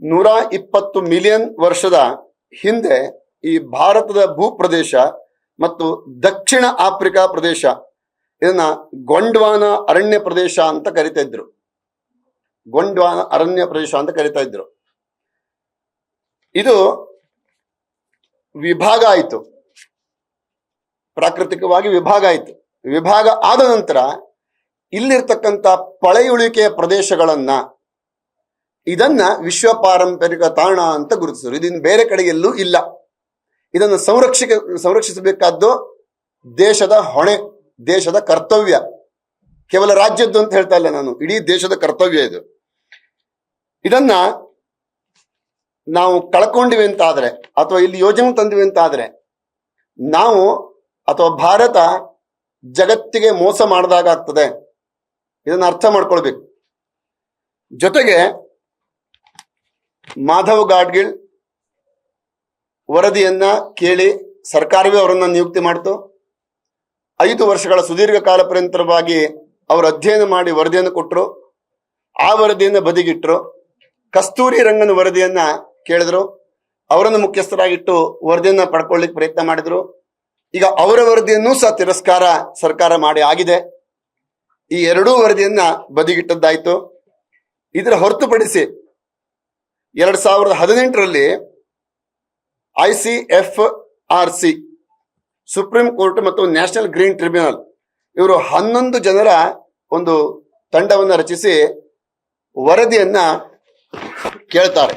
120 million ವರ್ಷದ ಹಿಂದೆ ಈ ಭಾರತದ ಭೂಪ್ರದೇಶ ಮತ್ತು ದಕ್ಷಿಣ ಆಫ್ರಿಕಾ ಪ್ರದೇಶ ಇದನ್ನ ಗೊಂಡ್ವಾನ ಅರಣ್ಯ ಪ್ರದೇಶ ಅಂತ ಕರಿತಾ ಇದ್ರು. ಗೊಂಡ್ವಾನ ಅರಣ್ಯ ಪ್ರದೇಶ ಅಂತ ಕರಿತಾ ಇದ್ರು. ಇದು ವಿಭಾಗ ಆಯಿತು, ಪ್ರಾಕೃತಿಕವಾಗಿ ವಿಭಾಗ ಆಯಿತು. ವಿಭಾಗ ಆದ ನಂತರ ಇಲ್ಲಿರ್ತಕ್ಕಂಥ ಪಳೆಯುಳಿಕೆಯ ಪ್ರದೇಶಗಳನ್ನ ಇದನ್ನ ವಿಶ್ವ ಪಾರಂಪರಿಕ ತಾಣ ಅಂತ ಗುರುತಿಸಿದ್ರು. ಇದನ್ನು ಬೇರೆ ಕಡೆ ಎಲ್ಲೂ ಇಲ್ಲ. ಇದನ್ನು ಸಂರಕ್ಷಿಸಬೇಕಾದ್ದು ದೇಶದ ಹೊಣೆ, ದೇಶದ ಕರ್ತವ್ಯ. ಕೇವಲ ರಾಜ್ಯದ್ದು ಅಂತ ಹೇಳ್ತಾ ಇಲ್ಲ ನಾನು, ಇಡೀ ದೇಶದ ಕರ್ತವ್ಯ ಇದು. ಇದನ್ನ ನಾವು ಕಳ್ಕೊಂಡಿವಿ ಅಂತಾದ್ರೆ ಅಥವಾ ಇಲ್ಲಿ ಯೋಜನೆ ತಂದಿವಿ ಅಂತಾದ್ರೆ ನಾವು ಅಥವಾ ಭಾರತ ಜಗತ್ತಿಗೆ ಮೋಸ ಮಾಡಿದಾಗ ಆಗ್ತದೆ. ಇದನ್ನ ಅರ್ಥ ಮಾಡ್ಕೊಳ್ಬೇಕು. ಜೊತೆಗೆ ಮಾಧವ್ ಗಾಡ್ಗಿಲ್ ವರದಿಯನ್ನ ಕೇಳಿ ಸರ್ಕಾರವೇ ಅವರನ್ನ ನಿಯುಕ್ತಿ ಮಾಡಿತು. 5 ವರ್ಷಗಳ ಸುದೀರ್ಘ ಕಾಲ ಪರ್ಯಂತರವಾಗಿ ಅವರು ಅಧ್ಯಯನ ಮಾಡಿ ವರದಿಯನ್ನು ಕೊಟ್ಟರು. ಆ ವರದಿಯನ್ನ ಬದಿಗಿಟ್ರು. ಕಸ್ತೂರಿ ರಂಗನ್ ವರದಿಯನ್ನ ಕೇಳಿದ್ರು. ಅವರನ್ನು ಮುಖ್ಯಸ್ಥರಾಗಿಟ್ಟು ವರದಿಯನ್ನ ಪಡ್ಕೊಳ್ಳಿಕ್ಕೆ ಪ್ರಯತ್ನ ಮಾಡಿದ್ರು. ಈಗ ಅವರ ವರದಿಯನ್ನೂ ಸಹ ತಿರಸ್ಕಾರ ಸರ್ಕಾರ ಮಾಡಿ ಆಗಿದೆ. ಈ ಎರಡೂ ವರದಿಯನ್ನ ಬದಿಗಿಟ್ಟದ್ದಾಯ್ತು. ಇದರ ಹೊರತುಪಡಿಸಿ 2018ರಲ್ಲಿ ICFRC, ಸುಪ್ರೀಂ ಕೋರ್ಟ್ ಮತ್ತು ನ್ಯಾಷನಲ್ ಗ್ರೀನ್ ಟ್ರಿಬ್ಯುನಲ್ ಇವರು 11 ಜನರ ಒಂದು ತಂಡವನ್ನು ರಚಿಸಿ ವರದಿಯನ್ನ ಕೇಳ್ತಾರೆ.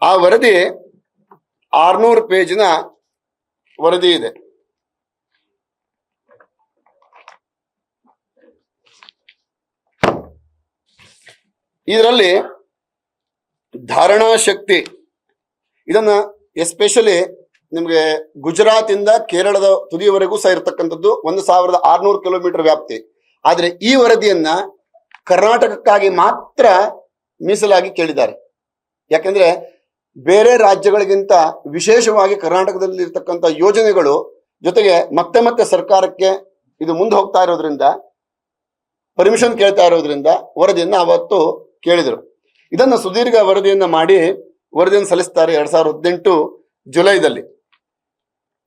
ಆ ವರದಿ 600 ಪೇಜಿನ ವರದಿ ಇದೆ. ಇದರಲ್ಲಿ ಧಾರಣಾ ಶಕ್ತಿ ಇದನ್ನ ಎಸ್ಪೆಷಲಿ ನಿಮಗೆ ಗುಜರಾತ್ ಇಂದ ಕೇರಳದ ತುದಿಯವರೆಗೂ ಸಹ ಇರತಕ್ಕಂಥದ್ದು 1600 ಕಿಲೋಮೀಟರ್ ವ್ಯಾಪ್ತಿ. ಆದ್ರೆ ಈ ವರದಿಯನ್ನ ಕರ್ನಾಟಕಕ್ಕಾಗಿ ಮಾತ್ರ ಮೀಸಲಾಗಿ ಕೇಳಿದ್ದಾರೆ. ಯಾಕೆಂದ್ರೆ ಬೇರೆ ರಾಜ್ಯಗಳಿಗಿಂತ ವಿಶೇಷವಾಗಿ ಕರ್ನಾಟಕದಲ್ಲಿ ಇರ್ತಕ್ಕಂಥ ಯೋಜನೆಗಳು ಜೊತೆಗೆ ಮತ್ತೆ ಮತ್ತೆ ಸರ್ಕಾರಕ್ಕೆ ಇದು ಮುಂದೆ ಹೋಗ್ತಾ ಇರೋದ್ರಿಂದ, ಪರ್ಮಿಷನ್ ಕೇಳ್ತಾ ಇರೋದ್ರಿಂದ ವರದಿಯನ್ನ ಅವತ್ತು ಕೇಳಿದರು. ಇದನ್ನ ಸುದೀರ್ಘ ವರದಿಯನ್ನ ಮಾಡಿ ವರದಿಯನ್ನು ಸಲ್ಲಿಸ್ತಾರೆ 2018 ಜುಲೈದಲ್ಲಿ.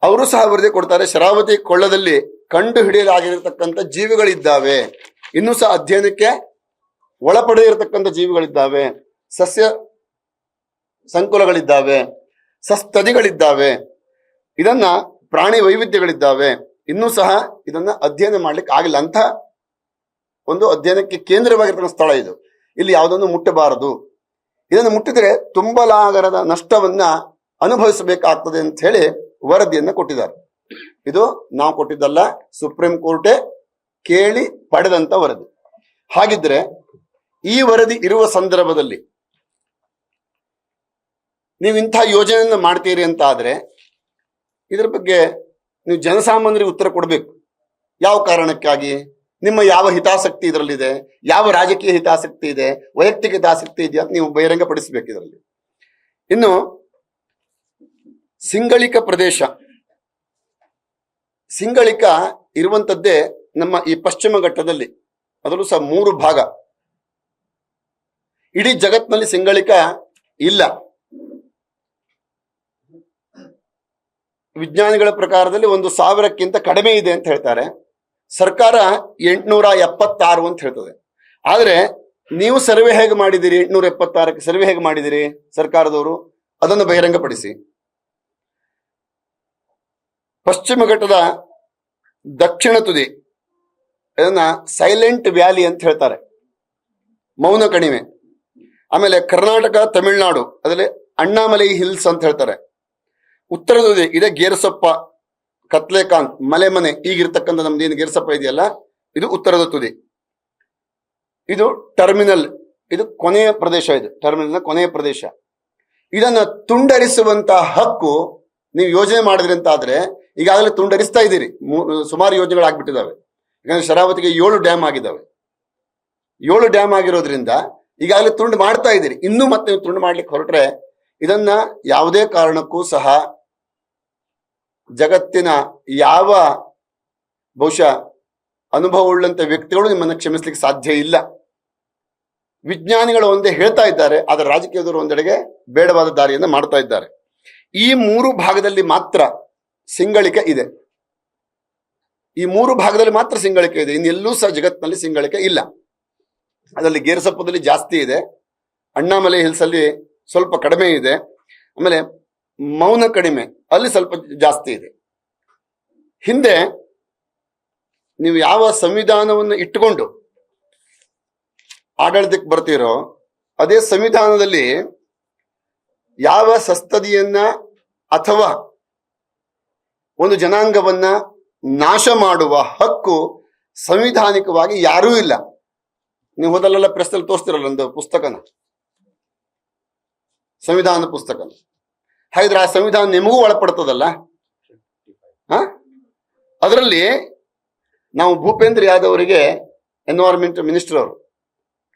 ಅವರು ಸಹ ವರದಿ ಕೊಡ್ತಾರೆ. ಶರಾವತಿ ಕೊಳ್ಳದಲ್ಲಿ ಕಂಡು ಹಿಡಿಯಲಾಗಿರತಕ್ಕಂಥ ಜೀವಿಗಳಿದ್ದಾವೆ, ಇನ್ನೂ ಸಹ ಅಧ್ಯಯನಕ್ಕೆ ಒಳಪಡೆದಿರತಕ್ಕಂಥ ಜೀವಿಗಳಿದ್ದಾವೆ, ಸಸ್ಯ ಸಂಕುಲಗಳಿದ್ದಾವೆ, ಸಸ್ತನಿಗಳಿದ್ದಾವೆ, ಇದನ್ನ ಪ್ರಾಣಿ ವೈವಿಧ್ಯಗಳಿದ್ದಾವೆ, ಇನ್ನೂ ಸಹ ಇದನ್ನ ಅಧ್ಯಯನ ಮಾಡ್ಲಿಕ್ಕೆ ಆಗಿಲ್ಲ ಅಂತ ಒಂದು ಅಧ್ಯಯನಕ್ಕೆ ಕೇಂದ್ರವಾಗಿರ್ತಕ್ಕಂಥ ಸ್ಥಳ ಇದು. ಇಲ್ಲಿ ಯಾವುದನ್ನು ಮುಟ್ಟಬಾರದು, ಇದನ್ನು ಮುಟ್ಟಿದ್ರೆ ತುಂಬಲಾಗರದ ನಷ್ಟವನ್ನ ಅನುಭವಿಸಬೇಕಾಗ್ತದೆ ಅಂತ ಹೇಳಿ ವರದಿಯನ್ನ ಕೊಟ್ಟಿದ್ದಾರೆ. ಇದು ನಾವು ಕೊಟ್ಟಿದ್ದಲ್ಲ, ಸುಪ್ರೀಂ ಕೋರ್ಟೇ ಕೇಳಿ ಪಡೆದಂತ ವರದಿ. ಹಾಗಿದ್ರೆ ಈ ವರದಿ ಇರುವ ಸಂದರ್ಭದಲ್ಲಿ ನೀವು ಇಂಥ ಯೋಜನೆಯನ್ನ ಮಾಡ್ತೀರಿ ಅಂತ ಆದ್ರೆ ಇದ್ರ ಬಗ್ಗೆ ನೀವು ಜನಸಾಮಾನ್ಯರಿಗೆ ಉತ್ತರ ಕೊಡಬೇಕು. ಯಾವ ಕಾರಣಕ್ಕಾಗಿ, ನಿಮ್ಮ ಯಾವ ಹಿತಾಸಕ್ತಿ ಇದರಲ್ಲಿದೆ, ಯಾವ ರಾಜಕೀಯ ಹಿತಾಸಕ್ತಿ ಇದೆ, ವೈಯಕ್ತಿಕ ಹಿತಾಸಕ್ತಿ ಇದೆಯಾ ಅಂತ ನೀವು ಬಹಿರಂಗಪಡಿಸಬೇಕು ಇದರಲ್ಲಿ. ಇನ್ನು ಸಿಂಗಳಿಕ ಪ್ರದೇಶ, ಸಿಂಗಳಿಕ ಇರುವಂತದ್ದೇ ನಮ್ಮ ಈ ಪಶ್ಚಿಮ ಘಟ್ಟದಲ್ಲಿ, ಅದರಲ್ಲೂ ಸಹ 3 ಭಾಗ. ಇಡೀ ಜಗತ್ತಿನಲ್ಲಿ ಸಿಂಗಳಿಕ ಇಲ್ಲ. ವಿಜ್ಞಾನಿಗಳ ಪ್ರಕಾರದಲ್ಲಿ 1000ಕ್ಕಿಂತ ಕಡಿಮೆ ಇದೆ ಅಂತ ಹೇಳ್ತಾರೆ. ಸರ್ಕಾರ 876 ಅಂತ ಹೇಳ್ತದೆ. ಆದ್ರೆ ನೀವು ಸರ್ವೆ ಹೇಗೆ ಮಾಡಿದಿರಿ? 876ಕ್ಕೆ ಸರ್ವೆ ಹೇಗೆ ಮಾಡಿದಿರಿ ಸರ್ಕಾರದವರು? ಅದನ್ನು ಬಹಿರಂಗಪಡಿಸಿ. ಪಶ್ಚಿಮ ಘಟ್ಟದ ದಕ್ಷಿಣ ತುದಿ, ಇದನ್ನ ಸೈಲೆಂಟ್ ವ್ಯಾಲಿ ಅಂತ ಹೇಳ್ತಾರೆ, ಮೌನ ಕಣಿವೆ. ಆಮೇಲೆ ಕರ್ನಾಟಕ, ತಮಿಳುನಾಡು ಅದರಲ್ಲಿ ಅಣ್ಣಾಮಲೈ ಹಿಲ್ಸ್ ಅಂತ ಹೇಳ್ತಾರೆ. ಉತ್ತರ ತುದಿ ಇದೆ ಗೇರಸಪ್ಪ, ಕತ್ಲೇಕಾಂತ್, ಮಲೆಮನೆ, ಈಗಿರ್ತಕ್ಕಂಥ ನಮ್ದು ಏನು ಗೇರಸಪ್ಪ ಇದೆಯಲ್ಲ, ಇದು ಉತ್ತರದ ತುದಿ. ಇದು ಟರ್ಮಿನಲ್, ಇದು ಕೊನೆಯ ಪ್ರದೇಶ. ಇದು ಟರ್ಮಿನಲ್ ಕೊನೆಯ ಪ್ರದೇಶ. ಇದನ್ನ ತುಂಡರಿಸುವಂತ ಹಕ್ಕು ನೀವು ಯೋಜನೆ ಮಾಡಿದ್ರಿ ಅಂತ ಆದ್ರೆ ಈಗಾಗಲೇ ತುಂಡರಿಸ್ತಾ ಇದ್ದೀರಿ. ಸುಮಾರು ಯೋಜನೆಗಳಾಗ್ಬಿಟ್ಟಿದ್ದಾವೆ. ಯಾಕಂದ್ರೆ ಶರಾವತಿಗೆ 7 ಡ್ಯಾಮ್ ಆಗಿದ್ದಾವೆ. 7 ಡ್ಯಾಮ್ ಆಗಿರೋದ್ರಿಂದ ಈಗಾಗಲೇ ತುಂಡು ಮಾಡ್ತಾ ಇದ್ದೀರಿ. ಇನ್ನೂ ಮತ್ತೆ ನೀವು ತುಂಡು ಮಾಡ್ಲಿಕ್ಕೆ ಹೊರಟ್ರೆ ಇದನ್ನ ಯಾವುದೇ ಕಾರಣಕ್ಕೂ ಸಹ ಜಗತ್ತಿನ ಯಾವ ಬಹುಶಃ ಅನುಭವವುಳ್ಳಂತ ವ್ಯಕ್ತಿಗಳು ನಿಮ್ಮನ್ನು ಕ್ಷಮಿಸ್ಲಿಕ್ಕೆ ಸಾಧ್ಯ ಇಲ್ಲ. ವಿಜ್ಞಾನಿಗಳು ಒಂದೇ ಹೇಳ್ತಾ ಇದ್ದಾರೆ, ಆದರೆ ರಾಜಕೀಯದವರು ಒಂದೆಡೆಗೆ ಬೇಡವಾದ ದಾರಿಯನ್ನು ಮಾಡ್ತಾ ಇದ್ದಾರೆ. ಈ 3 ಭಾಗದಲ್ಲಿ ಮಾತ್ರ ಸಿಂಗಳಿಕೆ ಇದೆ. ಈ 3 ಭಾಗದಲ್ಲಿ ಮಾತ್ರ ಸಿಂಗಳಿಕೆ ಇದೆ. ಇನ್ನೆಲ್ಲೂ ಸಹ ಜಗತ್ತಿನಲ್ಲಿ ಸಿಂಗಳಿಕೆ ಇಲ್ಲ. ಅದರಲ್ಲಿ ಗೇರುಸೊಪ್ಪದಲ್ಲಿ ಜಾಸ್ತಿ ಇದೆ, ಅಣ್ಣಾಮಲೈ ಹಿಲ್ಸ್ ಅಲ್ಲಿ ಸ್ವಲ್ಪ ಕಡಿಮೆ ಇದೆ, ಆಮೇಲೆ ಮೌನ ಕಡಿಮೆ ಅಲ್ಲಿ ಸ್ವಲ್ಪ ಜಾಸ್ತಿ ಇದೆ. ಹಿಂದೆ ನೀವು ಯಾವ ಸಂವಿಧಾನವನ್ನು ಇಟ್ಟುಕೊಂಡು ಆಡಳಿತಕ್ಕೆ ಬರ್ತೀರೋ ಅದೇ ಸಂವಿಧಾನದಲ್ಲಿ ಯಾವ ಸಸ್ತದಿಯನ್ನ ಅಥವಾ ಒಂದು ಜನಾಂಗವನ್ನ ನಾಶ ಮಾಡುವ ಹಕ್ಕು ಸಂವಿಧಾನಿಕವಾಗಿ ಯಾರೂ ಇಲ್ಲ. ನೀವು ಹೋದಲ್ಲೆಲ್ಲ ಪ್ರೆಸ್ನಲ್ಲಿ ತೋರಿಸ್ತಿರಲ್ಲ ಒಂದು ಪುಸ್ತಕನ, ಸಂವಿಧಾನ ಪುಸ್ತಕ. ಹಾಗಿದ್ರೆ ಆ ಸಂವಿಧಾನ ನಿಮಗೂ ಒಳಪಡ್ತದಲ್ಲ. ಅದರಲ್ಲಿ ನಾವು ಭೂಪೇಂದ್ರ ಯಾದವ್ ಅವರಿಗೆ ಎನ್ವೈರನ್ಮೆಂಟ್ ಮಿನಿಸ್ಟರ್ ಅವರು,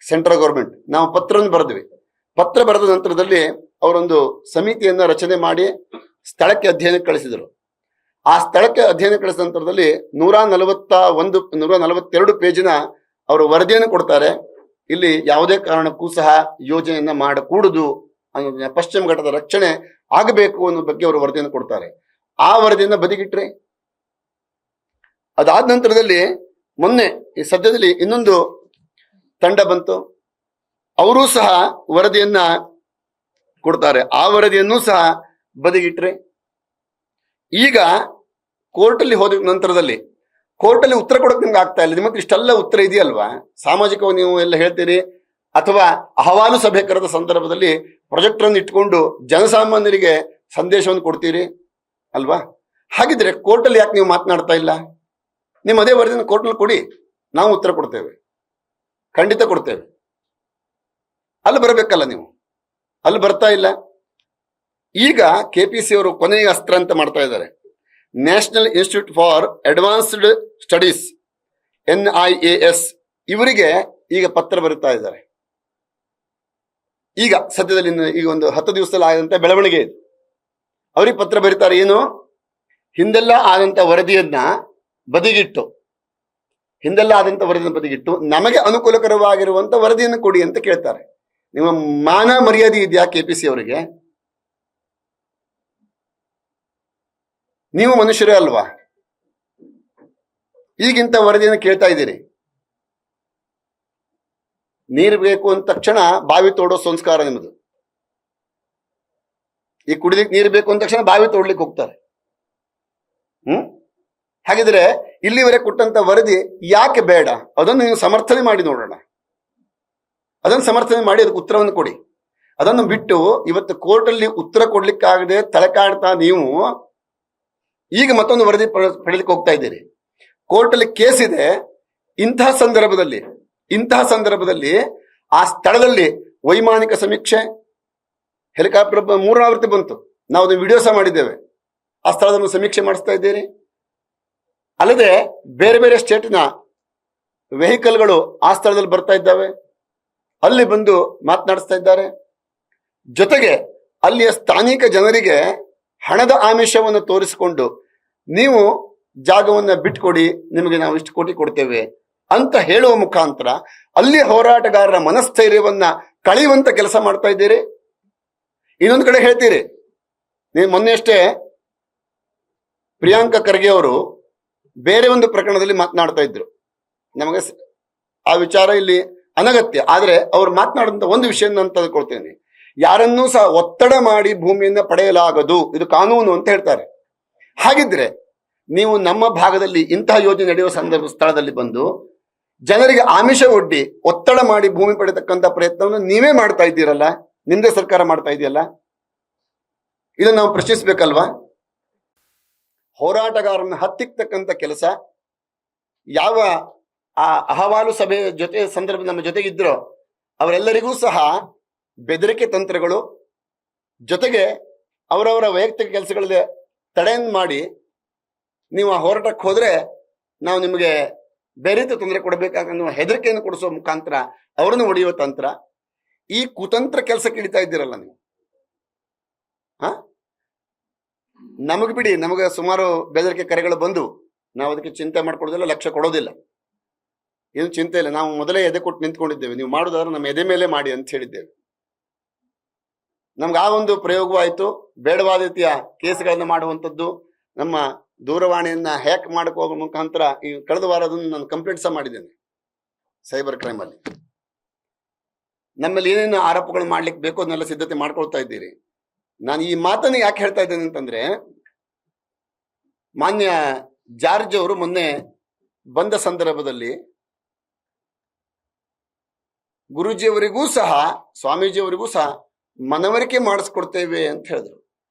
ಸೆಂಟ್ರಲ್ ಗೌರ್ಮೆಂಟ್, ನಾವು ಪತ್ರವನ್ನು ಬರೆದ್ವಿ. ಪತ್ರ ಬರೆದ ನಂತರದಲ್ಲಿ ಅವರೊಂದು ಸಮಿತಿಯನ್ನ ರಚನೆ ಮಾಡಿ ಸ್ಥಳಕ್ಕೆ ಅಧ್ಯಯನಕ್ಕೆ ಕಳಿಸಿದರು. ಆ ಸ್ಥಳಕ್ಕೆ ಅಧ್ಯಯನ ಕಳಿಸಿದ ನಂತರದಲ್ಲಿ 142 ಪೇಜಿನ ಅವರು ವರದಿಯನ್ನು ಕೊಡ್ತಾರೆ. ಇಲ್ಲಿ ಯಾವುದೇ ಕಾರಣಕ್ಕೂ ಸಹ ಯೋಜನೆಯನ್ನ ಮಾಡಕೂಡದು ಅನ್ನೋದನ್ನ, ಪಶ್ಚಿಮ ಘಟ್ಟದ ರಕ್ಷಣೆ ಆಗಬೇಕು ಅನ್ನೋ ಬಗ್ಗೆ ಅವರು ವರದಿಯನ್ನು ಕೊಡ್ತಾರೆ. ಆ ವರದಿಯನ್ನ ಬದಿಗಿಟ್ರೆ ಅದಾದ ನಂತರದಲ್ಲಿ ಮೊನ್ನೆ ಈ ಸದ್ಯದಲ್ಲಿ ಇನ್ನೊಂದು ತಂಡ ಬಂತು, ಅವರೂ ಸಹ ವರದಿಯನ್ನ ಕೊಡ್ತಾರೆ. ಆ ವರದಿಯನ್ನು ಸಹ ಬದಿಗಿಟ್ರೆ ಈಗ ಕೋರ್ಟಲ್ಲಿ ಹೋದ ನಂತರದಲ್ಲಿ ಕೋರ್ಟಲ್ಲಿ ಉತ್ತರ ಕೊಡೋಕೆ ನಿಮ್ಗೆ ಆಗ್ತಾ ಇಲ್ಲ. ನಿಮ್ಮ ಹತ್ರ ಇಷ್ಟೆಲ್ಲ ಉತ್ತರ ಇದೆಯಲ್ವಾ, ಸಾಮಾಜಿಕವಾಗಿ ನೀವು ಎಲ್ಲ ಹೇಳ್ತೀರಿ, ಅಥವಾ ಅಹವಾಲು ಸಭೆ ಕರೆದ ಸಂದರ್ಭದಲ್ಲಿ ಪ್ರೊಜೆಕ್ಟರ್ ಅನ್ನು ಇಟ್ಕೊಂಡು ಜನಸಾಮಾನ್ಯರಿಗೆ ಸಂದೇಶವನ್ನು ಕೊಡ್ತೀರಿ ಅಲ್ವಾ? ಹಾಗಿದ್ರೆ ಕೋರ್ಟಲ್ಲಿ ಯಾಕೆ ನೀವು ಮಾತನಾಡ್ತಾ ಇಲ್ಲ? ನಿಮ್ಮ ಅದೇ ವರದಿನ ಕೋರ್ಟ್ನಲ್ಲಿ ಕೊಡಿ, ನಾವು ಉತ್ತರ ಕೊಡ್ತೇವೆ, ಖಂಡಿತ ಕೊಡ್ತೇವೆ. ಅಲ್ಲಿ ಬರಬೇಕಲ್ಲ ನೀವು, ಅಲ್ಲಿ ಬರ್ತಾ ಇಲ್ಲ. ಈಗ KPC ಅವರು ಕೊನೆಯ ಅಸ್ತ್ರ ಅಂತ ಮಾಡ್ತಾ ಇದ್ದಾರೆ. National institute for advanced studies NIAS ಇವರಿಗೆ ಈಗ ಪತ್ರ ಬರುತ್ತಾ ಇದ್ದಾರೆ. ಈಗ ಸದ್ಯದಲ್ಲಿ ಈಗ ಒಂದು 10 ದಿವಸದಲ್ಲಿ ಆದಂತ ಬೆಳವಣಿಗೆ ಇದೆ. ಅವ್ರಿಗೆ ಪತ್ರ ಬರೀತಾರೆ, ಏನು, ಹಿಂದೆಲ್ಲ ಆದಂತ ವರದಿಯನ್ನ ಬದಿಗಿಟ್ಟು ನಮಗೆ ಅನುಕೂಲಕರವಾಗಿರುವಂತ ವರದಿಯನ್ನು ಕೊಡಿ ಅಂತ ಕೇಳ್ತಾರೆ. ನಿಮ್ಮ ಮಾನ ಮರ್ಯಾದೆ ಇದೆಯಾ KPC ಅವರಿಗೆ? ನೀವು ಮನುಷ್ಯರೇ ಅಲ್ವಾ? ಈಗಿಂತ ವರದಿಯನ್ನು ಕೇಳ್ತಾ ಇದ್ದೀರಿ. ನೀರು ಬೇಕು ಅಂದ ತಕ್ಷಣ ಬಾವಿ ತೋಡೋ ಸಂಸ್ಕಾರ ನಿಮ್ಮದು. ಈ ಕುಡಿಲಿಕ್ಕೆ ನೀರು ಬೇಕು ಅಂದ ತಕ್ಷಣ ಬಾವಿ ತೋಡ್ಲಿಕ್ಕೆ ಹೋಗ್ತಾರೆ. ಹಾಗಿದ್ರೆ ಇಲ್ಲಿವರೆಗೆ ಕೊಟ್ಟಂತ ವರದಿ ಯಾಕೆ ಬೇಡ? ಅದನ್ನು ನೀವು ಸಮರ್ಥನೆ ಮಾಡಿ ನೋಡೋಣ. ಅದನ್ನು ಸಮರ್ಥನೆ ಮಾಡಿ ಅದಕ್ಕೆ ಉತ್ತರವನ್ನು ಕೊಡಿ. ಅದನ್ನು ಬಿಟ್ಟು ಇವತ್ತು ಕೋರ್ಟಲ್ಲಿ ಉತ್ತರ ಕೊಡ್ಲಿಕ್ಕಾಗದೆ ತಲೆಕಾಡ್ತಾ ನೀವು ಈಗ ಮತ್ತೊಂದು ವರದಿ ಪಡೆಯಲಿಕ್ಕೆ ಹೋಗ್ತಾ ಇದ್ದೀರಿ. ಕೋರ್ಟಲ್ಲಿ ಕೇಸ್ ಇದೆ. ಇಂತಹ ಸಂದರ್ಭದಲ್ಲಿ ಆ ಸ್ಥಳದಲ್ಲಿ ವೈಮಾನಿಕ ಸಮೀಕ್ಷೆ, ಹೆಲಿಕಾಪ್ಟರ್ 3 ಆವೃತ್ತಿ ಬಂತು, ನಾವು ಅದನ್ನು ವಿಡಿಯೋ ಸಹ ಮಾಡಿದ್ದೇವೆ. ಆ ಸ್ಥಳದಲ್ಲಿ ಸಮೀಕ್ಷೆ ಮಾಡಿಸ್ತಾ ಇದ್ದೀರಿ. ಅಲ್ಲದೆ ಬೇರೆ ಬೇರೆ ಸ್ಟೇಟಿನ ವೆಹಿಕಲ್ಗಳು ಆ ಸ್ಥಳದಲ್ಲಿ ಬರ್ತಾ ಇದ್ದಾವೆ, ಅಲ್ಲಿ ಬಂದು ಮಾತನಾಡಿಸ್ತಾ ಇದ್ದಾರೆ. ಜೊತೆಗೆ ಅಲ್ಲಿಯ ಸ್ಥಾನಿಕ ಜನರಿಗೆ ಹಣದ ಆಮಿಷವನ್ನು ತೋರಿಸಿಕೊಂಡು ನೀವು ಜಾಗವನ್ನ ಬಿಟ್ಕೊಡಿ, ನಿಮಗೆ ನಾವು ಇಷ್ಟು ಕೋಟಿ ಕೊಡ್ತೇವೆ ಅಂತ ಹೇಳುವ ಮುಖಾಂತರ ಅಲ್ಲಿ ಹೋರಾಟಗಾರರ ಮನಸ್ಥೈರ್ಯವನ್ನ ಕಳೆಯುವಂತ ಕೆಲಸ ಮಾಡ್ತಾ ಇದ್ದೀರಿ. ಇನ್ನೊಂದು ಕಡೆ ಹೇಳ್ತೀರಿ, ನೀವು ಮೊನ್ನೆ ಅಷ್ಟೇ ಪ್ರಿಯಾಂಕಾ ಖರ್ಗೆ ಅವರು ಬೇರೆ ಒಂದು ಪ್ರಕರಣದಲ್ಲಿ ಮಾತನಾಡ್ತಾ ಇದ್ರು. ನಮಗೆ ಆ ವಿಚಾರ ಇಲ್ಲಿ ಅನಗತ್ಯ, ಆದ್ರೆ ಅವ್ರು ಮಾತನಾಡುವಂತ ಒಂದು ವಿಷಯ ನಾನು ತೆಗೆದುಕೊಳ್ತೇನೆ. ಯಾರನ್ನೂ ಸಹ ಒತ್ತಡ ಮಾಡಿ ಭೂಮಿಯನ್ನ ಪಡೆಯಲಾಗದು, ಇದು ಕಾನೂನು ಅಂತ ಹೇಳ್ತಾರೆ. ಹಾಗಿದ್ರೆ ನೀವು ನಮ್ಮ ಭಾಗದಲ್ಲಿ ಇಂತಹ ಯೋಜನೆ ನಡೆಯುವ ಸ್ಥಳದಲ್ಲಿ ಬಂದು ಜನರಿಗೆ ಆಮಿಷ ಒಡ್ಡಿ ಒತ್ತಡ ಮಾಡಿ ಭೂಮಿ ಪಡೆಯತಕ್ಕಂಥ ಪ್ರಯತ್ನವನ್ನು ನೀವೇ ಮಾಡ್ತಾ ಇದ್ದೀರಲ್ಲ, ನಿಮ್ದೇ ಸರ್ಕಾರ ಮಾಡ್ತಾ ಇದೆಯಲ್ಲ, ಇದನ್ನು ನಾವು ಪ್ರಶ್ನಿಸ್ಬೇಕಲ್ವಾ? ಹೋರಾಟಗಾರರನ್ನು ಹತ್ತಿಕ್ಕತಕ್ಕಂಥ ಕೆಲಸ ಯಾವ ಆ ಅಹವಾಲು ಸಭೆ ಜೊತೆ ಸಂದರ್ಭ ನಮ್ಮ ಜೊತೆಗಿದ್ರೋ ಅವರೆಲ್ಲರಿಗೂ ಸಹ ಬೆದರಿಕೆ ತಂತ್ರಗಳು, ಜೊತೆಗೆ ಅವರವರ ವೈಯಕ್ತಿಕ ಕೆಲಸಗಳಲ್ಲಿ ತಡೆಯನ್ನು ಮಾಡಿ ನೀವು ಆ ಹೋರಾಟಕ್ಕೆ ಹೋದ್ರೆ ನಾವು ನಿಮಗೆ ಬೇರೆ ರೀತಿ ತೊಂದರೆ ಕೊಡಬೇಕಾಗ ಹೆದರಿಕೆಯನ್ನು ಕೊಡಿಸುವ ಮುಖಾಂತರ ಅವರನ್ನು ಹೊಡೆಯುವ ತಂತ್ರ, ಈ ಕುತಂತ್ರ ಕೆಲಸಕ್ಕೆ ಇಳಿತಾ ಇದ್ದೀರಲ್ಲ ನೀವು. ನಮಗೆ ಬಿಡಿ, ನಮಗೆ ಸುಮಾರು ಬೆದರಿಕೆ ಕರೆಗಳು ಬಂದು ನಾವು ಅದಕ್ಕೆ ಚಿಂತೆ ಮಾಡ್ಕೊಡೋದಿಲ್ಲ, ಲಕ್ಷ್ಯ ಕೊಡೋದಿಲ್ಲ. ಏನು ಚಿಂತೆ ಇಲ್ಲ, ನಾವು ಮೊದಲೇ ಎದೆ ಕೊಟ್ಟು ನಿಂತ್ಕೊಂಡಿದ್ದೇವೆ, ನೀವು ಮಾಡುದಾದ್ರೆ ನಮ್ಮ ಎದೆ ಮೇಲೆ ಮಾಡಿ ಅಂತ ಹೇಳಿದ್ದೇವೆ. ನಮ್ಗೆ ಆ ಒಂದು ಪ್ರಯೋಗವಾಯಿತು. ಬೇಡವಾದ ರೀತಿಯ ಕೇಸ್ಗಳನ್ನ ಮಾಡುವಂಥದ್ದು, ನಮ್ಮ ದೂರವಾಣಿಯನ್ನ ಹ್ಯಾಕ್ ಮಾಡಕ್ ಹೋಗೋ ಮುಖಾಂತರ ಈ ಕಳೆದ ವಾರ ಅದನ್ನು ನಾನು ಕಂಪ್ಲೇಂಟ್ ಸಹ ಮಾಡಿದ್ದೇನೆ ಸೈಬರ್ ಕ್ರೈಮ್ ಅಲ್ಲಿ. ನಮ್ಮಲ್ಲಿ ಏನೇನು ಆರೋಪಗಳು ಮಾಡ್ಲಿಕ್ಕೆ ಬೇಕೋ ಅದನ್ನೆಲ್ಲ ಸಿದ್ಧತೆ ಮಾಡ್ಕೊಳ್ತಾ ಇದ್ದೀರಿ. ನಾನು ಈ ಮಾತನ್ನು ಯಾಕೆ ಹೇಳ್ತಾ ಇದ್ದೇನೆ ಅಂತಂದ್ರೆ, ಮಾನ್ಯ ಜಾರ್ಜ್ ಅವರು ಮೊನ್ನೆ ಬಂದ ಸಂದರ್ಭದಲ್ಲಿ ಗುರೂಜಿಯವರಿಗೂ ಸಹ ಸ್ವಾಮೀಜಿಯವರಿಗೂ ಸಹ ಮನವರಿಕೆ ಮಾಡಿಸ್ಕೊಡ್ತೇವೆ ಅಂತ ಹೇಳಿದ್ರು.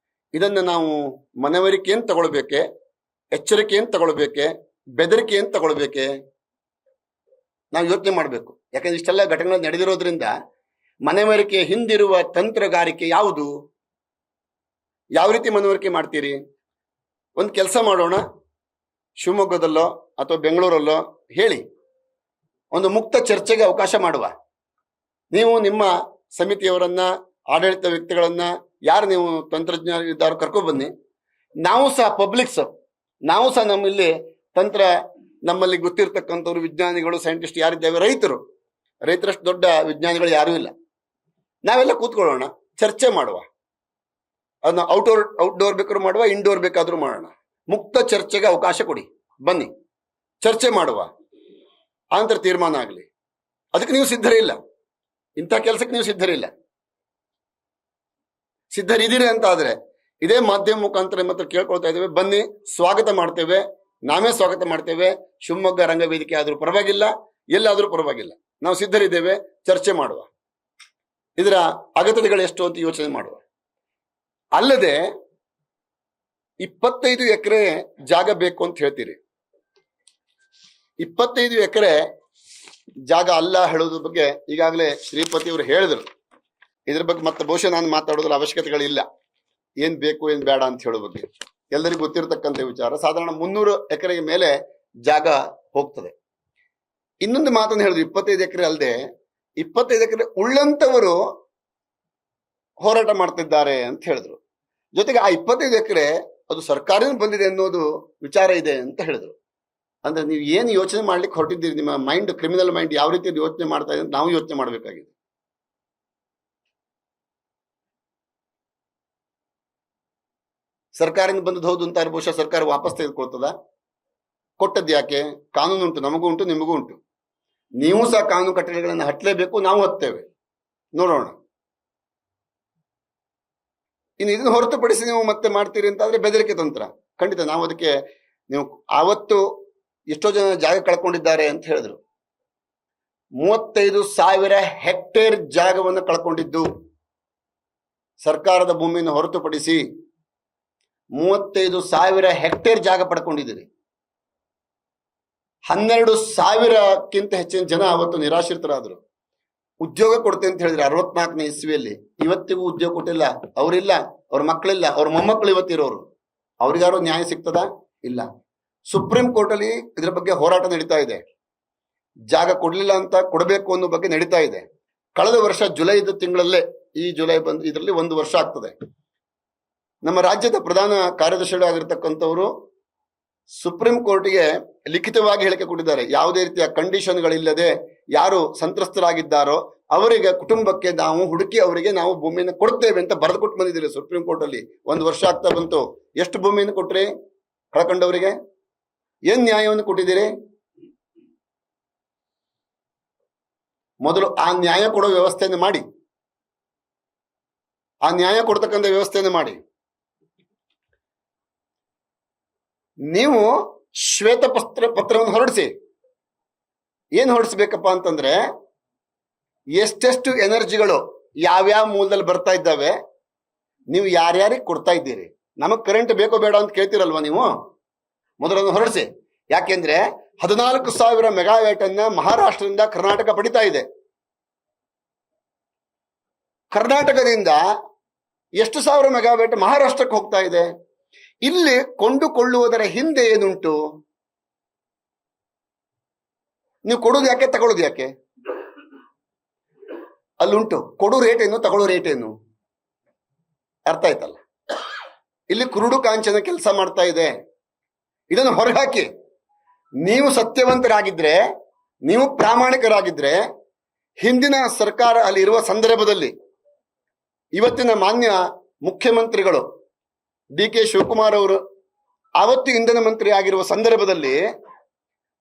ಇದನ್ನ ನಾವು ಮನವರಿಕೆಯನ್ನು ತಗೊಳ್ಬೇಕೆ, ಎಚ್ಚರಿಕೆಯನ್ನು ತಗೊಳ್ಬೇಕೆ, ಬೆದರಿಕೆಯನ್ನು ತಗೊಳ್ಬೇಕೆ, ನಾವು ಯೋಚನೆ ಮಾಡಬೇಕು. ಯಾಕಂದ್ರೆ ಇಷ್ಟೆಲ್ಲ ಘಟನೆಗಳು ನಡೆದಿರೋದ್ರಿಂದ ಮನವರಿಕೆ ಹಿಂದಿರುವ ತಂತ್ರಗಾರಿಕೆ ಯಾವುದು, ಯಾವ ರೀತಿ ಮನವರಿಕೆ ಮಾಡ್ತೀರಿ? ಒಂದು ಕೆಲಸ ಮಾಡೋಣ, ಶಿವಮೊಗ್ಗದಲ್ಲೋ ಅಥವಾ ಬೆಂಗಳೂರಲ್ಲೋ ಹೇಳಿ, ಒಂದು ಮುಕ್ತ ಚರ್ಚೆಗೆ ಅವಕಾಶ ಮಾಡುವ. ನೀವು ನಿಮ್ಮ ಸಮಿತಿಯವರನ್ನ, ಆಡಳಿತ ವ್ಯಕ್ತಿಗಳನ್ನ, ಯಾರು ನೀವು ತಂತ್ರಜ್ಞಾನ ಕರ್ಕೊ ಬನ್ನಿ. ನಾವು ಸಹ ಪಬ್ಲಿಕ್ಸ್, ನಾವು ಸಹ ನಮ್ಮಲ್ಲಿ ನಮ್ಮಲ್ಲಿ ಗೊತ್ತಿರ್ತಕ್ಕಂಥವ್ರು ವಿಜ್ಞಾನಿಗಳು, ಸೈಂಟಿಸ್ಟ್ ಯಾರಿದ್ದೇವೆ, ರೈತರಷ್ಟು ದೊಡ್ಡ ವಿಜ್ಞಾನಿಗಳು ಯಾರೂ ಇಲ್ಲ. ನಾವೆಲ್ಲ ಕೂತ್ಕೊಳ್ಳೋಣ, ಚರ್ಚೆ ಮಾಡುವ. ಅದನ್ನ ಔಟ್ಡೋರ್ ಬೇಕಾದ್ರೂ ಮಾಡುವ, ಇಂಡೋರ್ ಬೇಕಾದ್ರೂ ಮಾಡೋಣ. ಮುಕ್ತ ಚರ್ಚೆಗೆ ಅವಕಾಶ ಕೊಡಿ, ಬನ್ನಿ ಚರ್ಚೆ ಮಾಡುವ, ಆನಂತರ ತೀರ್ಮಾನ ಆಗಲಿ. ಅದಕ್ಕೆ ನೀವು ಸಿದ್ಧರಿಲ್ಲ, ಇಂಥ ಕೆಲಸಕ್ಕೆ ನೀವು ಸಿದ್ಧರಿಲ್ಲ. ಸಿದ್ಧರಿದ್ದೀರಿ ಅಂತ ಆದ್ರೆ ಇದೇ ಮಾಧ್ಯಮ ಮುಖಾಂತರ ಮಾತ್ರ ಕೇಳ್ಕೊಳ್ತಾ ಇದ್ದೇವೆ, ಬನ್ನಿ, ಸ್ವಾಗತ ಮಾಡ್ತೇವೆ, ನಾವೇ ಸ್ವಾಗತ ಮಾಡ್ತೇವೆ. ಶಿವಮೊಗ್ಗ ರಂಗವೇದಿಕೆ ಆದ್ರೂ ಪರವಾಗಿಲ್ಲ, ಎಲ್ಲಾದ್ರೂ ಪರವಾಗಿಲ್ಲ, ನಾವು ಸಿದ್ಧರಿದ್ದೇವೆ, ಚರ್ಚೆ ಮಾಡುವ. ಇದರ ಅಗತ್ಯತೆಗಳು ಎಷ್ಟು ಅಂತ ಯೋಚನೆ ಮಾಡುವ. ಅಲ್ಲದೆ 25 ಎಕರೆ ಜಾಗ ಬೇಕು ಅಂತ ಹೇಳ್ತೀರಿ. 25 ಎಕರೆ ಜಾಗ ಅಲ್ಲ ಹೇಳೋದ್ರ ಬಗ್ಗೆ ಈಗಾಗಲೇ ಶ್ರೀಪತಿ ಅವರು ಹೇಳಿದ್ರು. ಇದ್ರ ಬಗ್ಗೆ ಮತ್ತೆ ಬಹುಶಃ ನಾನು ಮಾತಾಡೋದ್ರ ಅವಶ್ಯಕತೆಗಳಿಲ್ಲ, ಏನ್ ಬೇಕು ಏನ್ ಬೇಡ ಅಂತ ಹೇಳೋ ಬಗ್ಗೆ ಎಲ್ಲರಿಗೂ ಗೊತ್ತಿರತಕ್ಕಂಥ ವಿಚಾರ. ಸಾಧಾರಣ 300 ಎಕರೆಗೆ ಮೇಲೆ ಜಾಗ ಹೋಗ್ತದೆ. ಇನ್ನೊಂದು ಮಾತನ್ನು ಹೇಳಿದ್ರು, 25 ಎಕರೆ ಅಲ್ಲದೆ 25 ಎಕರೆ ಉಳ್ಳಂತವರು ಹೋರಾಟ ಮಾಡ್ತಿದ್ದಾರೆ ಅಂತ ಹೇಳಿದ್ರು. ಜೊತೆಗೆ ಆ 25 ಎಕರೆ ಅದು ಸರ್ಕಾರದಿಂದ ಬಂದಿದೆ ಅನ್ನೋದು ವಿಚಾರ ಇದೆ ಅಂತ ಹೇಳಿದ್ರು. ಅಂದ್ರೆ ನೀವು ಏನು ಯೋಚನೆ ಮಾಡ್ಲಿಕ್ಕೆ ಹೊರಟಿದ್ದೀರಿ, ನಿಮ್ಮ ಮೈಂಡ್, ಕ್ರಿಮಿನಲ್ ಮೈಂಡ್ ಯಾವ ರೀತಿ ಯೋಚನೆ ಮಾಡ್ತಾ ಇದೆ ನಾವು ಯೋಚನೆ ಮಾಡಬೇಕಾಗಿದೆ. ಸರ್ಕಾರದಿಂದ ಬಂದದ್ದು ಹೌದು ಅಂತ ಬಹುಶಃ ಸರ್ಕಾರ ವಾಪಸ್ ತೆಗೆದುಕೊಳ್ತದ? ಕೊಟ್ಟದ್ದು ಯಾಕೆ? ಕಾನೂನು ಉಂಟು, ನಮಗೂ ಉಂಟು, ನಿಮಗೂ ಉಂಟು. ನೀವು ಸಹ ಕಾನೂನು ಕಟ್ಟಳೆಗಳನ್ನು ಹತ್ತಲೇಬೇಕು, ನಾವು ಹತ್ತೇವೆ, ನೋಡೋಣ. ಇನ್ನು ಇದನ್ನು ಹೊರತುಪಡಿಸಿ ನೀವು ಮತ್ತೆ ಮಾಡ್ತೀರಿ ಅಂತ ಆದ್ರೆ ಬೆದರಿಕೆ ತಂತ್ರ. ಖಂಡಿತ ನಾವು ಅದಕ್ಕೆ, ನೀವು ಆವತ್ತು ಎಷ್ಟೋ ಜನ ಜಾಗ ಕಳ್ಕೊಂಡಿದ್ದಾರೆ ಅಂತ ಹೇಳಿದ್ರು. 35,000 ಹೆಕ್ಟೇರ್ ಜಾಗವನ್ನು ಕಳ್ಕೊಂಡಿದ್ದು, ಸರ್ಕಾರದ ಭೂಮಿಯನ್ನು ಹೊರತುಪಡಿಸಿ 35,000 ಹೆಕ್ಟೇರ್ ಜಾಗ ಪಡ್ಕೊಂಡಿದ್ದೀರಿ. 12,000ಕ್ಕಿಂತ ಹೆಚ್ಚಿನ ಜನ ಅವತ್ತು ನಿರಾಶ್ರಿತರಾದ್ರು. ಉದ್ಯೋಗ ಕೊಡ್ತೇನೆ ಅಂತ ಹೇಳಿದ್ರೆ 64ನೇ ಇಸ್ವಿಯಲ್ಲಿ, ಇವತ್ತಿಗೂ ಉದ್ಯೋಗ ಕೊಟ್ಟಿಲ್ಲ. ಅವರಿಲ್ಲ, ಅವ್ರ ಮಕ್ಕಳಿಲ್ಲ, ಅವ್ರ ಮೊಮ್ಮಕ್ಕಳು ಇವತ್ತಿರೋರು. ಅವ್ರಿಗಾರು ನ್ಯಾಯ ಸಿಗ್ತದಾ? ಇಲ್ಲ. ಸುಪ್ರೀಂ ಕೋರ್ಟ್ ಅಲ್ಲಿ ಇದ್ರ ಬಗ್ಗೆ ಹೋರಾಟ ನಡೀತಾ ಇದೆ. ಜಾಗ ಕೊಡ್ಲಿಲ್ಲ ಅಂತ ಕೊಡಬೇಕು ಅನ್ನೋ ಬಗ್ಗೆ ನಡೀತಾ ಇದೆ. ಕಳೆದ ವರ್ಷ ಜುಲೈ ತಿಂಗಳಲ್ಲೇ, ಈ ಜುಲೈ ಬಂದು ಇದರಲ್ಲಿ 1 ವರ್ಷ ಆಗ್ತದೆ, ನಮ್ಮ ರಾಜ್ಯದ ಪ್ರಧಾನ ಕಾರ್ಯದರ್ಶಿಗಳು ಆಗಿರ್ತಕ್ಕಂಥವರು ಸುಪ್ರೀಂ ಕೋರ್ಟ್ಗೆ ಲಿಖಿತವಾಗಿ ಹೇಳಿಕೆ ಕೊಟ್ಟಿದ್ದಾರೆ. ಯಾವುದೇ ರೀತಿಯ ಕಂಡೀಷನ್ಗಳಿಲ್ಲದೆ ಯಾರು ಸಂತ್ರಸ್ತರಾಗಿದ್ದಾರೋ ಅವರಿಗೆ, ಕುಟುಂಬಕ್ಕೆ ನಾವು ಹುಡುಕಿ ಅವರಿಗೆ ನಾವು ಭೂಮಿಯನ್ನು ಕೊಡ್ತೇವೆ ಅಂತ ಬರೆದು ಕೊಟ್ಟು ಬಂದಿದ್ದೀರಿ ಸುಪ್ರೀಂ ಕೋರ್ಟ್ ಅಲ್ಲಿ. 1 ವರ್ಷ ಆಗ್ತಾ ಬಂತು. ಎಷ್ಟು ಭೂಮಿಯನ್ನು ಕೊಟ್ರಿ ಕಳ್ಕೊಂಡವರಿಗೆ? ಏನ್ ನ್ಯಾಯವನ್ನು ಕೊಟ್ಟಿದ್ದೀರಿ? ಮೊದಲು ಆ ನ್ಯಾಯ ಕೊಡೋ ವ್ಯವಸ್ಥೆಯನ್ನು ಮಾಡಿ, ಆ ನ್ಯಾಯ ಕೊಡ್ತಕ್ಕಂಥ ವ್ಯವಸ್ಥೆಯನ್ನು ಮಾಡಿ. ನೀವು ಶ್ವೇತ ಪತ್ರವನ್ನು ಹೊರಡಿಸಿ. ಏನ್ ಹೊರಡಿಸ್ಬೇಕಪ್ಪ ಅಂತಂದ್ರೆ, ಎಷ್ಟೆಷ್ಟು ಎನರ್ಜಿಗಳು ಯಾವ್ಯಾವ ಮೂಲದಲ್ಲಿ ಬರ್ತಾ ಇದ್ದಾವೆ, ನೀವು ಯಾರ್ಯಾರಿಗೆ ಕೊಡ್ತಾ ಇದ್ದೀರಿ. ನಮಗ್ ಕರೆಂಟ್ ಬೇಕೋ ಬೇಡ ಅಂತ ಕೇಳ್ತಿರಲ್ವಾ ನೀವು? ಮೊದಲನ್ನು ಹೊರಡಿಸಿ. ಯಾಕೆಂದ್ರೆ 14,000 ಮೆಗಾವ್ಯಾಟ್ ಅನ್ನ ಮಹಾರಾಷ್ಟ್ರದಿಂದ ಕರ್ನಾಟಕ ಪಡಿತಾ ಇದೆ. ಕರ್ನಾಟಕದಿಂದ ಎಷ್ಟು ಸಾವಿರ ಮೆಗಾವ್ಯಾಟ್ ಮಹಾರಾಷ್ಟ್ರಕ್ಕೆ ಹೋಗ್ತಾ ಇದೆ. ಇಲ್ಲಿ ಕೊಂಡುಕೊಳ್ಳುವುದರ ಹಿಂದೆ ಏನುಂಟು? ನೀವು ಕೊಡೋದು ಯಾಕೆ, ತಗೊಳ್ಳೋದು ಯಾಕೆ? ಅಲ್ಲುಂಟು. ಕೊಡೋ ರೇಟ್ ಏನು, ತಗೊಳ್ಳೋ ರೇಟ್ ಏನು? ಅರ್ಥ ಆಯ್ತಲ್ಲ? ಇಲ್ಲಿ ಕುರುಡು ಕಾಂಚನ ಕೆಲಸ ಮಾಡ್ತಾ ಇದೆ. ಇದನ್ನು ಹೊರಹಾಕಿ. ನೀವು ಸತ್ಯವಂತರಾಗಿದ್ರೆ ನೀವು ಪ್ರಾಮಾಣಿಕರಾಗಿದ್ರೆ ಹಿಂದಿನ ಸರ್ಕಾರ ಅಲ್ಲಿ ಇರುವ ಸಂದರ್ಭದಲ್ಲಿ ಇವತ್ತಿನ ಮಾನ್ಯ ಮುಖ್ಯಮಂತ್ರಿಗಳು ಡಿ.ಕೆ. ಶಿವಕುಮಾರ್ ಅವರು ಆವತ್ತು ಇಂಧನ ಮಂತ್ರಿ ಆಗಿರುವ ಸಂದರ್ಭದಲ್ಲಿ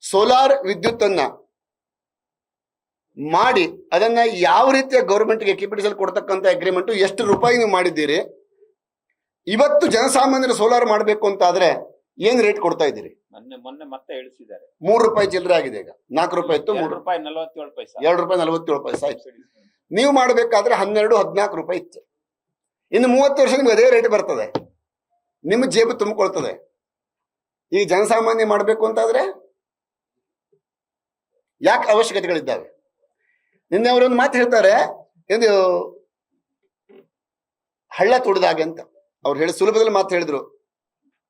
ಸೋಲಾರ್ ವಿದ್ಯುತ್ ಅನ್ನ ಮಾಡಿ ಅದನ್ನ ಯಾವ ರೀತಿಯ ಗೌರ್ಮೆಂಟ್ಗೆ ಕೆಪಿಟಿಸಲ್ ಕೊಡ್ತಕ್ಕಂಥ ಅಗ್ರಿಮೆಂಟ್ ಎಷ್ಟು ರೂಪಾಯಿ ನೀವು ಮಾಡಿದ್ದೀರಿ, ಇವತ್ತು ಜನಸಾಮಾನ್ಯರು ಸೋಲಾರ್ ಮಾಡಬೇಕು ಅಂತ ಆದ್ರೆ ಏನ್ ರೇಟ್ ಕೊಡ್ತಾ ಇದ್ದೀರಿ? ಮೊನ್ನೆ ಮತ್ತೆ ಇಳಿಸಿದ್ದಾರೆ. ₹3 ಚಿಲ್ಲರೆ ಆಗಿದೆ. ಈಗ 4 ರೂಪಾಯಿ ಇತ್ತು, ₹2.47 ಆಯ್ತು. ನೀವು ಮಾಡಬೇಕಾದ್ರೆ 12-14 ರೂಪಾಯಿ ಇತ್ತು. ಇನ್ನು 30 ವರ್ಷ ನಿಮ್ಗೆ ಅದೇ ರೇಟ್ ಬರ್ತದೆ, ನಿಮ್ಮ ಜೇಬು ತುಂಬಿಕೊಳ್ತದೆ. ಈಗ ಜನಸಾಮಾನ್ಯ ಮಾಡಬೇಕು ಅಂತಾದ್ರೆ ಯಾಕೆ ಅವಶ್ಯಕತೆಗಳಿದ್ದಾವೆ? ನಿನ್ನೆ ಅವರೊಂದು ಮಾತು ಹೇಳ್ತಾರೆ, ಇದು ಹಳ್ಳ ತೋಡಿದಾಗೆ ಅಂತ ಅವ್ರು ಹೇಳಿ ಸುಲಭದಲ್ಲಿ ಮಾತು ಹೇಳಿದ್ರು.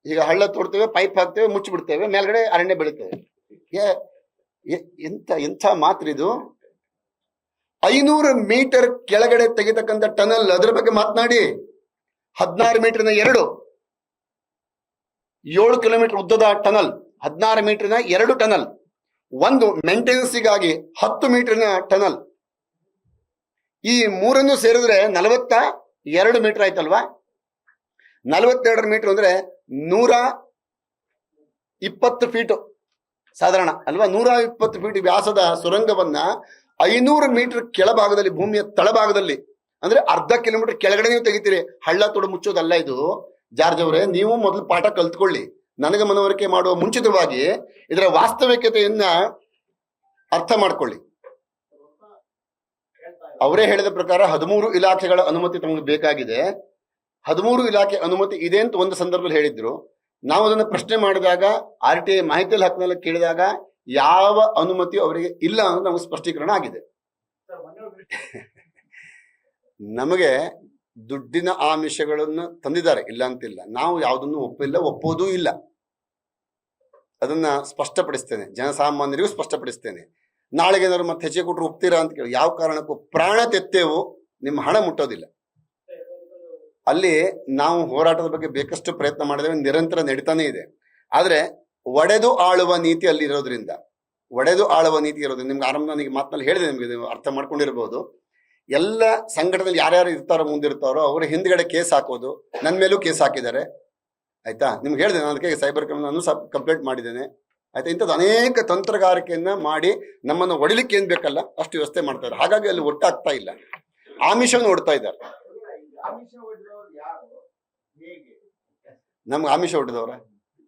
ಈಗ ಹಳ್ಳ ತೋಡ್ತೇವೆ, ಪೈಪ್ ಹಾಕ್ತೇವೆ, ಮುಚ್ಚಿಬಿಡ್ತೇವೆ, ಮೇಲ್ಗಡೆ ಅರಣ್ಯ ಬೆಳಿತೇವೆ. ಎಂಥ ಮಾತ್ರಿದು? 500 ಮೀಟರ್ ಕೆಳಗಡೆ ತೆಗಿತಕ್ಕಂಥ ಟನಲ್, ಅದರ ಬಗ್ಗೆ ಮಾತನಾಡಿ. 16 ಮೀಟರ್ನ 2 7 ಕಿಲೋಮೀಟರ್ ಉದ್ದದ ಟನಲ್, 16 ಮೀಟರ್ನ 2 ಟನಲ್, ಒಂದು ಮೇಂಟೆನೆನ್ಸ್ಗಾಗಿ 10 ಮೀಟರ್ನ ಟನಲ್. ಈ ಮೂರನ್ನು ಸೇರಿದ್ರೆ 42 ಮೀಟರ್ ಆಯ್ತಲ್ವಾ? 42 ಮೀಟರ್ ಅಂದ್ರೆ 120 ಫೀಟ್ ಸಾಧಾರಣ ಅಲ್ವಾ? 120 ಫೀಟ್ ವ್ಯಾಸದ ಸುರಂಗವನ್ನ 500 ಮೀಟರ್ ಕೆಳಭಾಗದಲ್ಲಿ, ಭೂಮಿಯ ತಳಭಾಗದಲ್ಲಿ, ಅಂದ್ರೆ ಅರ್ಧ ಕಿಲೋಮೀಟರ್ ಕೆಳಗಡೆ ನೀವು ತೆಗಿತೀರಿ. ಹಳ್ಳ ತೊಡು ಮುಚ್ಚೋದಲ್ಲ ಇದು. ಜಾರ್ಜ್ ಅವರೇ, ನೀವು ಮೊದಲು ಪಾಠ ಕಲ್ತ್ಕೊಳ್ಳಿ. ನನಗೆ ಮನವರಿಕೆ ಮಾಡುವ ಮುಂಚಿತವಾಗಿ ಇದರ ವಾಸ್ತವಿಕತೆಯನ್ನ ಅರ್ಥ ಮಾಡ್ಕೊಳ್ಳಿ. ಅವರೇ ಹೇಳಿದ ಪ್ರಕಾರ 13 ಇಲಾಖೆಗಳ ಅನುಮತಿ ತಮಗೆ ಬೇಕಾಗಿದೆ. 13 ಇಲಾಖೆ ಅನುಮತಿ ಇದೆ ಅಂತ ಒಂದು ಸಂದರ್ಭದಲ್ಲಿ ಹೇಳಿದ್ರು. ನಾವು ಅದನ್ನು ಪ್ರಶ್ನೆ ಮಾಡಿದಾಗ, RTI ಮಾಹಿತಿಯಲ್ಲಿ ಹಕ್ಕನಲ್ಲಿ ಕೇಳಿದಾಗ ಯಾವ ಅನುಮತಿ ಅವರಿಗೆ ಇಲ್ಲ ಅನ್ನೋದು ನಮಗೆ ಸ್ಪಷ್ಟೀಕರಣ ಆಗಿದೆ. ನಮಗೆ ದುಡ್ಡಿನ ಆಮಿಷಗಳನ್ನು ತಂದಿದ್ದಾರೆ, ಇಲ್ಲ ಅಂತಿಲ್ಲ. ನಾವು ಯಾವುದನ್ನು ಒಪ್ಪೋದೂ ಇಲ್ಲ. ಅದನ್ನ ಸ್ಪಷ್ಟಪಡಿಸ್ತೇನೆ, ಜನಸಾಮಾನ್ಯರಿಗೂ ಸ್ಪಷ್ಟಪಡಿಸ್ತೇನೆ. ನಾಳೆಗೆ ಏನಾದ್ರು ಮತ್ತೆ ಹೆಚ್ಚಿಗೆ ಕೊಟ್ಟರು ಒಪ್ತೀರಾ ಅಂತ ಕೇಳಿ, ಯಾವ ಕಾರಣಕ್ಕೂ ಪ್ರಾಣ ತೆತ್ತೇವು ನಿಮ್ಮ ಹಣ ಮುಟ್ಟೋದಿಲ್ಲ. ಅಲ್ಲಿ ನಾವು ಹೋರಾಟದ ಬಗ್ಗೆ ಬೇಕಷ್ಟು ಪ್ರಯತ್ನ ಮಾಡಿದ್ರೆ ನಿರಂತರ ನಡೀತಾನೆ ಇದೆ. ಆದ್ರೆ ಒಡೆದು ಆಳುವ ನೀತಿ ಅಲ್ಲಿ ಇರೋದ್ರಿಂದ, ನಿಮ್ಗೆ ಆರಂಭ ನನಗೆ ಮಾತಲ್ಲಿ ಹೇಳಿದೆ, ನಿಮ್ಗೆ ಅರ್ಥ ಮಾಡ್ಕೊಂಡಿರ್ಬೋದು. ಎಲ್ಲ ಸಂಘಟನೆಯಲ್ಲಿ ಯಾರ್ಯಾರು ಇರ್ತಾರೋ ಮುಂದಿರ್ತಾರೋ ಅವರ ಹಿಂದ್ಗಡೆ ಕೇಸ್ ಹಾಕೋದು. ನನ್ನ ಮೇಲೂ ಕೇಸ್ ಹಾಕಿದ್ದಾರೆ, ಆಯ್ತಾ? ನಿಮ್ಗೆ ಹೇಳಿದೆ, ನಾನು ಅದಕ್ಕೆ ಸೈಬರ್ ಕ್ರೈಮ್ ಕಂಪ್ಲೇಂಟ್ ಮಾಡಿದ್ದೇನೆ, ಆಯ್ತಾ? ಇಂಥದ್ದು ಅನೇಕ ತಂತ್ರಗಾರಿಕೆಯನ್ನ ಮಾಡಿ ನಮ್ಮನ್ನು ಹೊಡಿಲಿಕ್ಕೆ ಏನ್ ಬೇಕಲ್ಲ ಅಷ್ಟು ವ್ಯವಸ್ಥೆ ಮಾಡ್ತಾರೆ. ಹಾಗಾಗಿ ಅಲ್ಲಿ ಒಟ್ಟಾಗ್ತಾ ಇಲ್ಲ, ಆಮಿಷವನ್ನು ಹೊಡ್ತಾ ಇದ್ದಾರೆ. ನಮ್ಗೆ ಆಮಿಷ ಹೊಡೆದವ್ರ?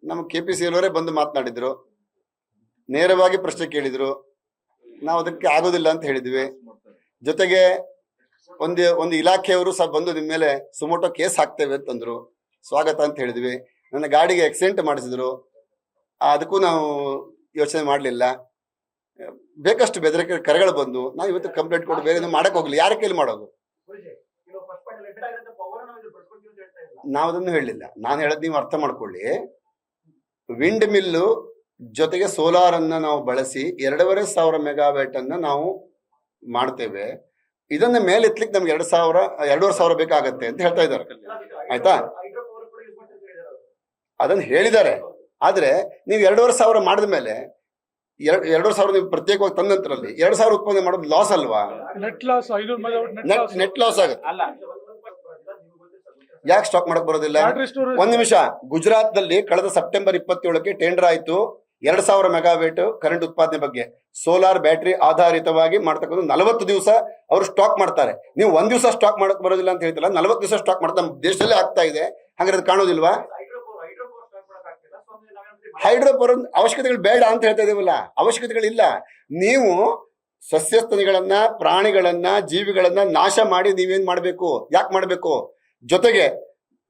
ನಮ್ಮ KPCL ಅವರೇ ಬಂದು ಮಾತನಾಡಿದ್ರು, ನೇರವಾಗಿ ಪ್ರಶ್ನೆ ಕೇಳಿದ್ರು. ನಾವು ಅದಕ್ಕೆ ಆಗೋದಿಲ್ಲ ಅಂತ ಹೇಳಿದ್ವಿ. ಜೊತೆಗೆ ಒಂದು ಇಲಾಖೆಯವರು ಸಹ ಬಂದು ನಿಮ್ಮ ಮೇಲೆ ಸುಮೋಟೋ ಕೇಸ್ ಹಾಕ್ತೇವೆ ಅಂತಂದ್ರು. ಸ್ವಾಗತ ಅಂತ ಹೇಳಿದ್ವಿ. ನನ್ನ ಗಾಡಿಗೆ ಆಕ್ಸಿಡೆಂಟ್ ಮಾಡಿಸಿದ್ರು, ಅದಕ್ಕೂ ನಾವು ಯೋಚನೆ ಮಾಡಲಿಲ್ಲ. ಬೇಕಷ್ಟು ಬೆದರಿಕೆ ಕರೆಗಳು ಬಂದು ನಾವು ಇವತ್ತು ಕಂಪ್ಲೇಂಟ್ ಕೊಟ್ಟು ಬೇರೆ ಮಾಡಕ್ ಹೋಗ್ಲಿ. ಯಾರ ಕೈಲಿ ಮಾಡೋದು? ನಾವು ಅದನ್ನು ಹೇಳಲಿಲ್ಲ. ನಾನು ಹೇಳದ್ ನೀವು ಅರ್ಥ ಮಾಡ್ಕೊಳ್ಳಿ. ವಿಂಡ್ ಮಿಲ್ಲು ಜೊತೆಗೆ ಸೋಲಾರ್ ಅನ್ನ ನಾವು ಬಳಸಿ 2,500 ಮೆಗಾವ್ಯಾಟ್ ಅನ್ನ ನಾವು ಮಾಡ್ತೇವೆ. ಇದನ್ನ ಮೇಲೆ ಎತ್ತಲಿಕ್ಕೆ ನಮ್ಗೆ 2,500 ಬೇಕಾಗತ್ತೆ ಅಂತ ಹೇಳ್ತಾ ಇದ್ದಾರೆ, ಆಯ್ತಾ? ಅದನ್ನ ಹೇಳಿದ್ದಾರೆ. ಆದ್ರೆ ನೀವು 2,500 ಮಾಡಿದ ಮೇಲೆ 2,500 ನೀವು ಪ್ರತ್ಯೇಕವಾಗಿ ತಂದಂತರಲ್ಲಿ 2,000 ಉತ್ಪಾದನೆ ಮಾಡೋದು ಲಾಸ್ ಅಲ್ವಾ? ನೆಟ್ ಲಾಸ್ ಆಗುತ್ತೆ. ಯಾಕೆ ಸ್ಟಾಕ್ ಮಾಡಕ್ ಬರೋದಿಲ್ಲ? ಒಂದ್ ನಿಮಿಷ. ಗುಜರಾತ್ ದಲ್ಲಿ ಕಳೆದ ಸೆಪ್ಟೆಂಬರ್ 27ಕ್ಕೆ ಟೆಂಡರ್ ಆಯ್ತು 2,000 ಮೆಗಾವ್ಯಾಟ್ ಕರೆಂಟ್ ಉತ್ಪಾದನೆ ಬಗ್ಗೆ. ಸೋಲಾರ್ ಬ್ಯಾಟರಿ ಆಧಾರಿತವಾಗಿ ಮಾಡ್ತಕ್ಕಂಥ 40 ದಿವಸ ಅವರು ಸ್ಟಾಕ್ ಮಾಡ್ತಾರೆ. ನೀವು ಒಂದ್ ದಿವಸ ಸ್ಟಾಕ್ ಮಾಡಕ್ ಬರೋದಿಲ್ಲ ಅಂತ ಹೇಳ್ತಿಲ್ಲ, 40 ದಿವಸ ಸ್ಟಾಕ್ ಮಾಡ್ತಾ ನಮ್ಮ ದೇಶದಲ್ಲೇ ಆಗ್ತಾ ಇದೆ. ಹಾಗಾದ್ರೆ ಅದು ಕಾಣೋದಿಲ್ವಾ? ಹೈಡ್ರೋಪವರ್ ಅವಶ್ಯಕತೆಗಳು ಬೇಡ ಅಂತ ಹೇಳ್ತಾ ಇದೀವಲ್ಲ, ಅವಶ್ಯಕತೆಗಳಿಲ್ಲ. ನೀವು ಸಸ್ಯಸ್ತನಿಗಳನ್ನ, ಪ್ರಾಣಿಗಳನ್ನ, ಜೀವಿಗಳನ್ನ ನಾಶ ಮಾಡಿ ನೀವೇನ್ ಮಾಡ್ಬೇಕು? ಯಾಕೆ ಮಾಡ್ಬೇಕು? ಜೊತೆಗೆ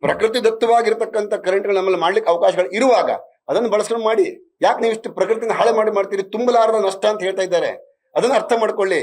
ಪ್ರಕೃತಿ ದತ್ತವಾಗಿರ್ತಕ್ಕಂಥ ಕರೆಂಟ್ಗಳು ನಮ್ಮಲ್ಲಿ ಮಾಡ್ಲಿಕ್ಕೆ ಅವಕಾಶಗಳು ಇರುವಾಗ ಅದನ್ನು ಬಳಸ್ಕೊಂಡು ಮಾಡಿ. ಯಾಕೆ ನೀವು ಇಷ್ಟು ಪ್ರಕೃತಿನ ಹಾಳೆ ಮಾಡ್ತೀರಿ? ತುಂಬಲಾರದ ನಷ್ಟ ಅಂತ ಹೇಳ್ತಾ ಇದ್ದಾರೆ. ಅದನ್ನ ಅರ್ಥ ಮಾಡ್ಕೊಳ್ಳಿ.